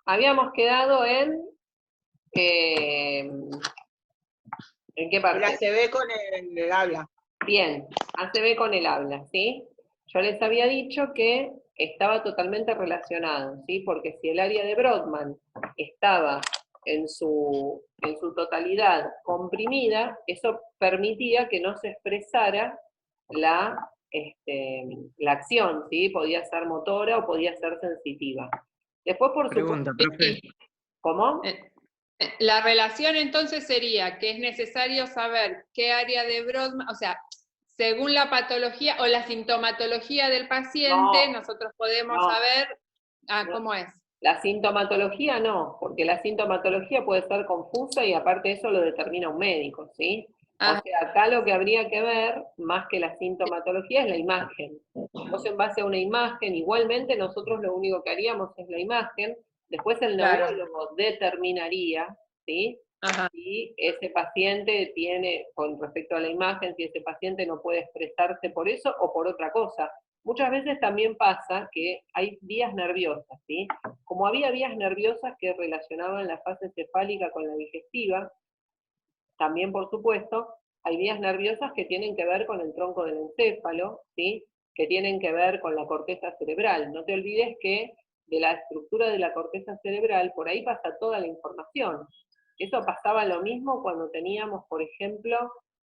Habíamos quedado ¿en qué parte? El ACB con el habla. Bien, ACB con el habla, ¿sí? Yo les había dicho que estaba totalmente relacionado, ¿sí? Porque si el área de Brodmann estaba en su totalidad comprimida, eso permitía que no se expresara la acción, ¿sí? Podía ser motora o podía ser sensitiva. Después, por Pregunta, supuesto... profe. ¿Cómo? La relación entonces sería que es necesario saber qué área de Brodmann, o sea, según la patología o la sintomatología del paciente, nosotros podemos saber cómo es. La sintomatología no, porque la sintomatología puede ser confusa y aparte de eso lo determina un médico, ¿sí? O sea, acá lo que habría que ver, más que la sintomatología, es la imagen. Entonces, en base a una imagen, igualmente nosotros lo único que haríamos es la imagen, después el neurólogo determinaría, ¿sí? Si ese paciente tiene, con respecto a la imagen, si ese paciente no puede expresarse por eso o por otra cosa. Muchas veces también pasa que hay vías nerviosas, ¿sí? Como había vías nerviosas que relacionaban la fase cefálica con la digestiva, también, por supuesto, hay vías nerviosas que tienen que ver con el tronco del encéfalo, ¿sí? Que tienen que ver con la corteza cerebral. No te olvides que de la estructura de la corteza cerebral, por ahí pasa toda la información. Eso pasaba lo mismo cuando teníamos, por ejemplo,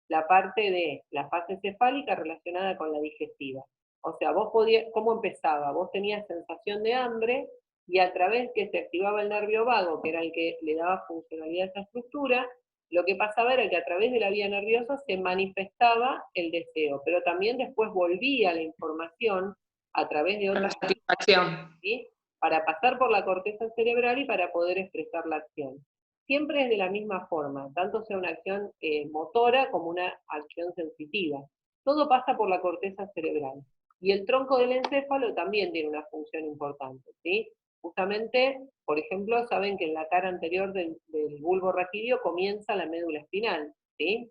la parte de la fase cefálica relacionada con la digestiva. O sea, vos podías, ¿cómo empezaba? Vos tenías sensación de hambre y a través que se activaba el nervio vago, que era el que le daba funcionalidad a esa estructura, lo que pasaba era que a través de la vía nerviosa se manifestaba el deseo, pero también después volvía la información a través de otra satisfacción, ¿sí? Para pasar por la corteza cerebral y para poder expresar la acción. Siempre es de la misma forma, tanto sea una acción motora como una acción sensitiva. Todo pasa por la corteza cerebral. Y el tronco del encéfalo también tiene una función importante, ¿sí? Justamente, por ejemplo, saben que en la cara anterior del bulbo raquídeo comienza la médula espinal, ¿sí?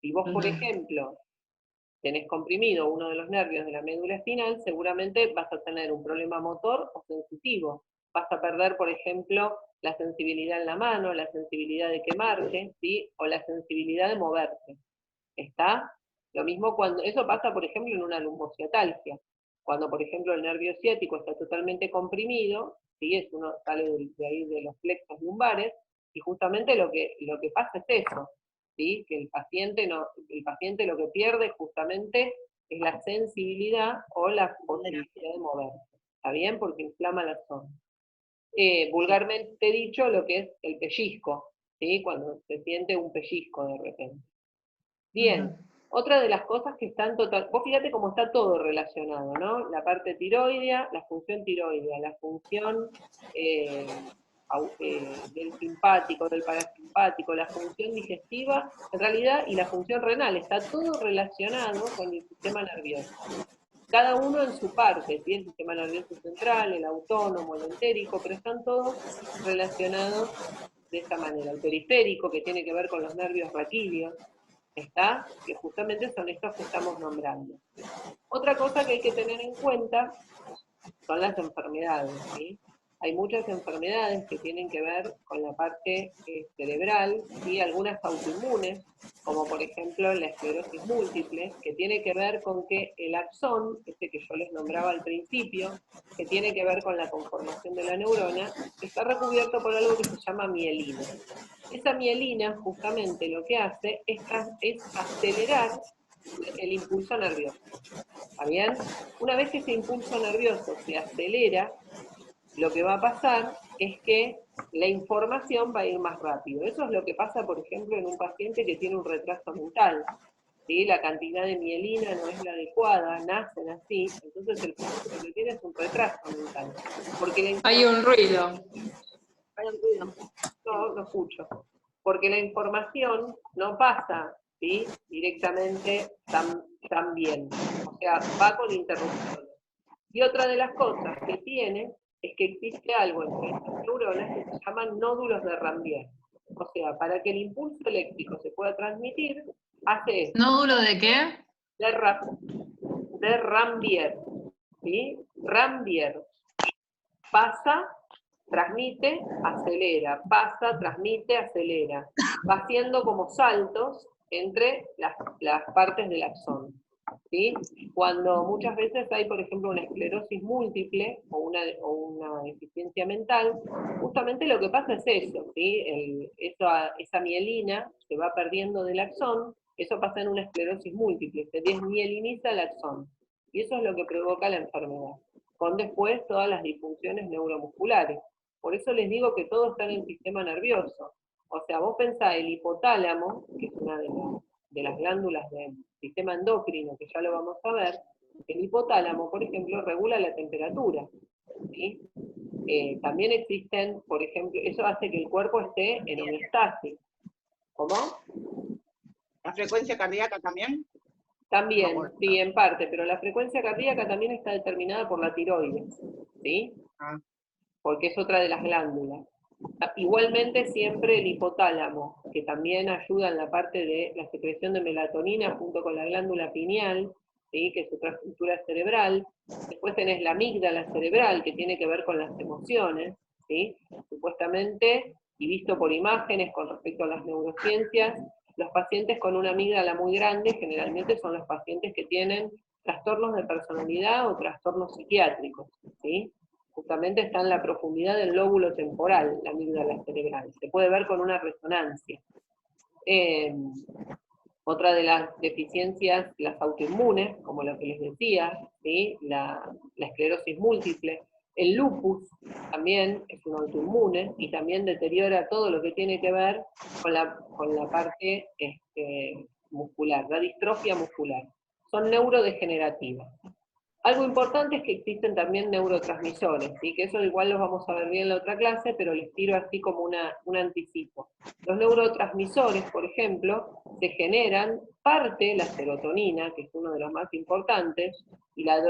Si vos, por ejemplo, tenés comprimido uno de los nervios de la médula espinal, seguramente vas a tener un problema motor o sensitivo. Vas a perder, por ejemplo, la sensibilidad en la mano, la sensibilidad de quemarte, ¿sí? O la sensibilidad de moverte. ¿Está? Lo mismo cuando, eso pasa, por ejemplo, en una lumbociatalgia. Cuando, por ejemplo, el nervio ciático está totalmente comprimido, ¿sí? Uno sale de ahí de los plexos lumbares, y justamente lo que pasa es eso, ¿sí? Que el paciente lo que pierde justamente es la sensibilidad o la posibilidad de moverse. ¿Está bien? Porque inflama la zona. Vulgarmente dicho, lo que es el pellizco, ¿sí? Cuando se siente un pellizco de repente. Bien, otra de las cosas que están vos fíjate cómo está todo relacionado, ¿no? La parte tiroidea, la función tiroidea, la función del simpático, del parasimpático, la función digestiva, en realidad, y la función renal, está todo relacionado con el sistema nervioso. Cada uno en su parte, ¿sí? El sistema nervioso central, el autónomo, el entérico, pero están todos relacionados de esta manera. El periférico, que tiene que ver con los nervios raquídeos, ¿está? Que justamente son estos que estamos nombrando. Otra cosa que hay que tener en cuenta son las enfermedades, ¿sí? Hay muchas enfermedades que tienen que ver con la parte cerebral, ¿sí? Algunas autoinmunes, como por ejemplo la esclerosis múltiple, que tiene que ver con que el axón, este que yo les nombraba al principio, que tiene que ver con la conformación de la neurona, está recubierto por algo que se llama mielina. Esa mielina justamente lo que hace es acelerar el impulso nervioso. ¿Está bien? Una vez que ese impulso nervioso se acelera, lo que va a pasar es que la información va a ir más rápido. Eso es lo que pasa, por ejemplo, en un paciente que tiene un retraso mental. ¿Sí? La cantidad de mielina no es la adecuada, nacen así, entonces el paciente lo que tiene es un retraso mental. Porque hay un ruido. Hay un ruido. No escucho. Porque la información no pasa, ¿sí? Directamente tan bien. O sea, va con interrupciones. Y otra de las cosas que tiene es que existe algo entre estas neuronas que se llaman nódulos de Rambier. O sea, para que el impulso eléctrico se pueda transmitir, hace esto. ¿Nódulo de qué? De Rambier. ¿Sí? Rambier pasa transmite, acelera, pasa, transmite, acelera. Va haciendo como saltos entre las partes del axón. ¿Sí? Cuando muchas veces hay, por ejemplo, una esclerosis múltiple o una deficiencia mental, justamente lo que pasa es eso, ¿sí? Esa mielina se va perdiendo del axón, eso pasa en una esclerosis múltiple, se desmieliniza el axón, y eso es lo que provoca la enfermedad, con después todas las disfunciones neuromusculares. Por eso les digo que todo está en el sistema nervioso. O sea, vos pensás, el hipotálamo, que es una de las glándulas del sistema endocrino, que ya lo vamos a ver, el hipotálamo, por ejemplo, regula la temperatura. ¿Sí? También existen, por ejemplo, eso hace que el cuerpo esté en homeostasis. ¿Cómo? ¿La frecuencia cardíaca también? También, sí, en parte, pero la frecuencia cardíaca también está determinada por la tiroides, ¿sí? Porque es otra de las glándulas. Igualmente siempre el hipotálamo, que también ayuda en la parte de la secreción de melatonina junto con la glándula pineal, ¿sí? Que es otra estructura cerebral. Después tenés la amígdala cerebral, que tiene que ver con las emociones, ¿sí? Supuestamente, y visto por imágenes con respecto a las neurociencias, los pacientes con una amígdala muy grande generalmente son los pacientes que tienen trastornos de personalidad o trastornos psiquiátricos, ¿sí? Justamente está en la profundidad del lóbulo temporal, la amígdala cerebral. Se puede ver con una resonancia. Otra de las deficiencias, las autoinmunes, como lo que les decía, ¿sí? La esclerosis múltiple. El lupus también es un autoinmune y también deteriora todo lo que tiene que ver con la parte muscular, la distrofia muscular. Son neurodegenerativas. Algo importante es que existen también neurotransmisores, ¿sí? Que eso igual los vamos a ver bien en la otra clase, pero les tiro así como un anticipo. Los neurotransmisores, por ejemplo, se generan parte, la serotonina, que es uno de los más importantes, y la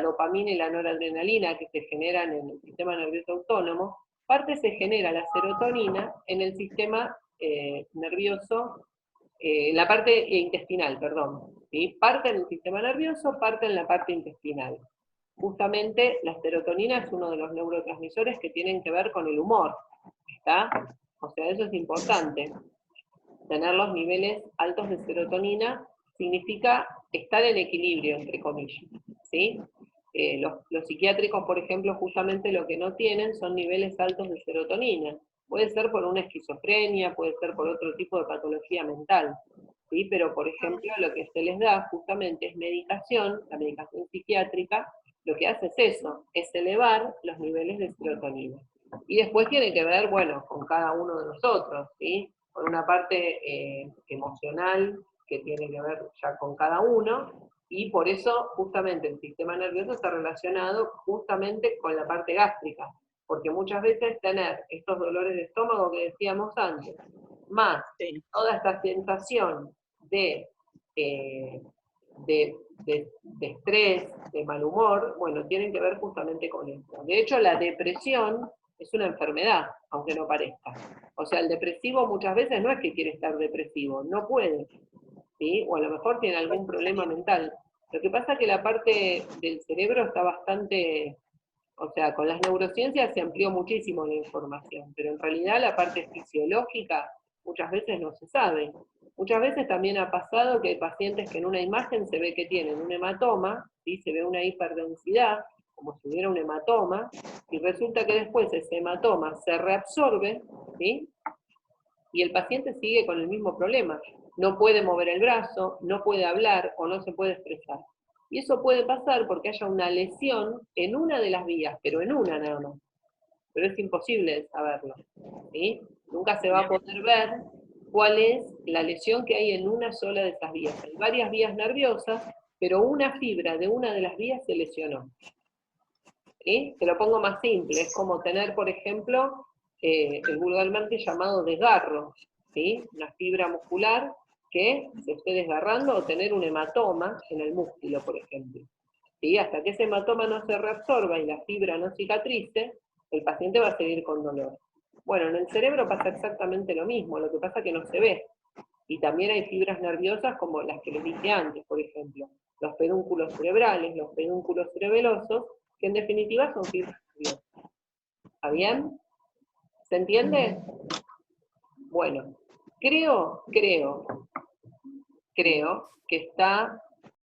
dopamina y la noradrenalina que se generan en el sistema nervioso autónomo, parte se genera la serotonina en el sistema nervioso, la parte intestinal, perdón. ¿Sí? Parte en el sistema nervioso, parte en la parte intestinal. Justamente la serotonina es uno de los neurotransmisores que tienen que ver con el humor. ¿Está? O sea, eso es importante. Tener los niveles altos de serotonina significa estar en equilibrio, entre comillas. ¿Sí? Los psiquiátricos, por ejemplo, justamente lo que no tienen son niveles altos de serotonina. Puede ser por una esquizofrenia, puede ser por otro tipo de patología mental, ¿sí? Pero, por ejemplo, lo que se les da justamente es medicación, la medicación psiquiátrica, lo que hace es eso, es elevar los niveles de serotonina. Y después tiene que ver, bueno, con cada uno de nosotros, ¿sí? Con una parte emocional que tiene que ver ya con cada uno, y por eso justamente el sistema nervioso está relacionado justamente con la parte gástrica, porque muchas veces tener estos dolores de estómago que decíamos antes, más toda esta sensación de estrés, de mal humor, bueno, tienen que ver justamente con esto. De hecho, la depresión es una enfermedad, aunque no parezca. O sea, el depresivo muchas veces no es que quiere estar depresivo, no puede, ¿sí? O a lo mejor tiene algún problema mental. Lo que pasa es que la parte del cerebro está bastante... O sea, con las neurociencias se amplió muchísimo la información, pero en realidad la parte fisiológica muchas veces no se sabe. Muchas veces también ha pasado que hay pacientes que en una imagen se ve que tienen un hematoma, ¿sí? Se ve una hiperdensidad, como si hubiera un hematoma, y resulta que después ese hematoma se reabsorbe, ¿sí? Y el paciente sigue con el mismo problema. No puede mover el brazo, no puede hablar o no se puede expresar. Y eso puede pasar porque haya una lesión en una de las vías, pero en una nada más. Pero es imposible saberlo, ¿sí? Nunca se va a poder ver cuál es la lesión que hay en una sola de esas vías. Hay varias vías nerviosas, pero una fibra de una de las vías se lesionó. ¿Sí? Te lo pongo más simple, es como tener, por ejemplo, el vulgarmente llamado desgarro, ¿sí? Una fibra muscular que se esté desgarrando o tener un hematoma en el músculo, por ejemplo. ¿Sí? Hasta que ese hematoma no se reabsorba y la fibra no cicatrice, el paciente va a seguir con dolor. Bueno, en el cerebro pasa exactamente lo mismo, lo que pasa es que no se ve. Y también hay fibras nerviosas como las que les dije antes, por ejemplo, los pedúnculos cerebrales, los pedúnculos cerebelosos, que en definitiva son fibras nerviosas. ¿Está bien? ¿Se entiende? Bueno, creo que está